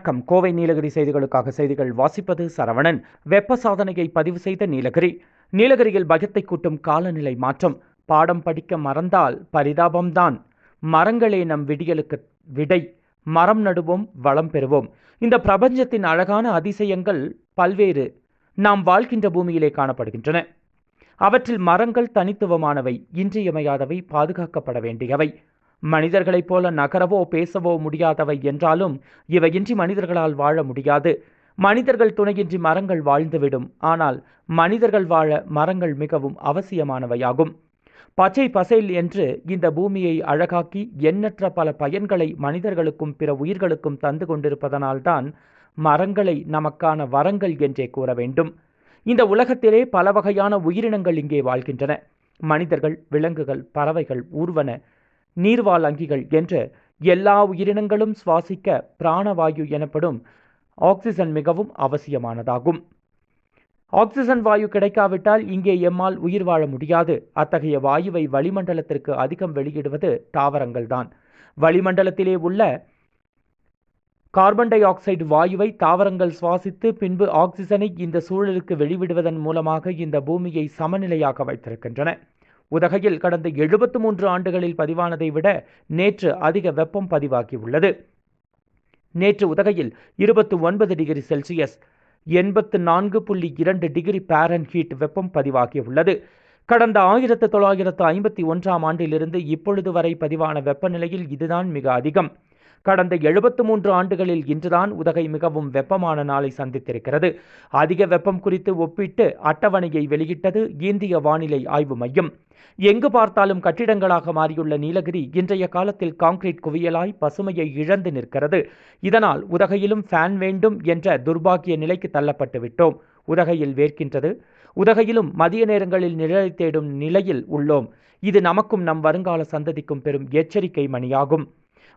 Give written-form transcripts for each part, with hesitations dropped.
வணக்கம். கோவை நீலகிரி செய்திகளுக்காக செய்திகள் வாசிப்பது சரவணன். வெப்ப சாதனையை பதிவு செய்த நீலகிரி. நீலகிரியில் பயத்தை கூட்டும் காலநிலை மாற்றம். பாடம் படிக்க மறந்தால் பரிதாபம்தான். மரங்களே நம் விடியலுக்கு விடை. மரம் நடுவோம், வளம் பெறுவோம். இந்த பிரபஞ்சத்தின் அழகான அதிசயங்கள் பல்வேறு நாம் வாழ்கின்ற பூமியிலே காணப்படுகின்றன. அவற்றில் மரங்கள் தனித்துவமானவை, இன்றியமையாதவை, பாதுகாக்கப்பட வேண்டியவை. மனிதர்களைப் போல நகரவோ பேசவோ முடியாதவை என்றாலும் இவையின்றி மனிதர்களால் வாழ முடியாது. மனிதர்கள் துணையின்றி மரங்கள் வாழ்ந்துவிடும். ஆனால் மனிதர்கள் வாழ மரங்கள் மிகவும் அவசியமானவையாகும். பச்சை பசேல் என்று இந்த பூமியை அழகாக்கி எண்ணற்ற பல பயன்களை மனிதர்களுக்கும் பிற உயிர்களுக்கும் தந்து கொண்டிருப்பதனால்தான் மரங்களை நமக்கான வரங்கள் என்றே கூற வேண்டும். இந்த உலகத்திலே பல வகையான உயிரினங்கள் இங்கே வாழ்கின்றன. மனிதர்கள், விலங்குகள், பறவைகள், ஊர்வன, நீர்வாழ் அங்கிகள் என்ற எல்லா உயிரினங்களும் சுவாசிக்க பிராணவாயு எனப்படும் ஆக்சிஜன் மிகவும் அவசியமானதாகும். ஆக்சிஜன் வாயு கிடைக்காவிட்டால் இங்கே எம்மால் உயிர் வாழ முடியாது. அத்தகைய வாயுவை வளிமண்டலத்திற்கு அதிகம் வெளியிடுவது தாவரங்கள்தான். வளிமண்டலத்திலே உள்ள கார்பன் டை ஆக்சைடு வாயுவை தாவரங்கள் சுவாசித்து பின்பு ஆக்சிஜனை இந்த சூழலுக்கு வெளிவிடுவதன் மூலமாக இந்த பூமியை சமநிலையாக வைத்திருக்கின்றன. உதகையில் கடந்த 73 ஆண்டுகளில் பதிவானதை விட நேற்று அதிக வெப்பம் பதிவாகியுள்ளது. நேற்று உதகையில் 29 டிகிரி செல்சியஸ் 84.2 டிகிரி பாரன்ஹீட் வெப்பம் பதிவாகியுள்ளது. கடந்த 1951ஆம் ஆண்டிலிருந்து இப்பொழுது வரை பதிவான வெப்பநிலையில் இதுதான் மிக அதிகம். கடந்த 73 ஆண்டுகளில் இன்றுதான் உதகை மிகவும் வெப்பமான நாளை சந்தித்திருக்கிறது. அதிக வெப்பம் குறித்து ஒப்பிட்டு அட்டவணையை வெளியிட்டது இந்திய வானிலை ஆய்வு மையம். எங்கு பார்த்தாலும் கட்டிடங்களாக மாறியுள்ள நீலகிரி இன்றைய காலத்தில் கான்கிரீட் குவியலாய் பசுமையை இழந்து நிற்கிறது. இதனால் உதகையிலும் ஃபேன் வேண்டும் என்ற துர்பாக்கிய நிலைக்கு தள்ளப்பட்டு விட்டோம். உதகையில் வேர்க்கின்றது. உதகையிலும் மதிய நேரங்களில் நிழலை தேடும் நிலையில் உள்ளோம். இது நமக்கும் நம் வருங்கால சந்ததிக்கும் பெரும் எச்சரிக்கை மணியாகும்.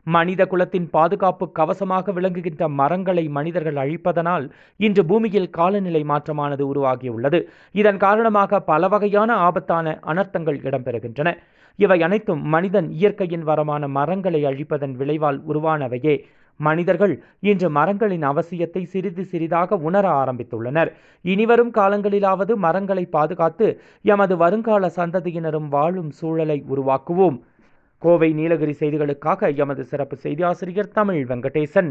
மனித குலத்தின் பாதுகாப்பு கவசமாக விளங்குகின்ற மரங்களை மனிதர்கள் அழிப்பதனால் இன்று பூமியில் காலநிலை மாற்றமானது உருவாகியுள்ளது. இதன் காரணமாக பல வகையான ஆபத்தான அனர்த்தங்கள் இடம்பெறுகின்றன. இவை அனைத்தும் மனிதன் இயற்கையின் வரமான மரங்களை அழிப்பதன் விளைவால் உருவானவையே. மனிதர்கள் இன்று மரங்களின் அவசியத்தை சிறிது சிறிதாக உணர ஆரம்பித்துள்ளனர். இனிவரும் காலங்களிலாவது மரங்களை பாதுகாத்து எமது வருங்கால சந்ததியினரும் வாழும் சூழலை உருவாக்குவோம். கோவை நீலகிரி செய்திகளுக்காக எமது சிறப்பு செய்தி ஆசிரியர் தமிழ் வெங்கடேசன்.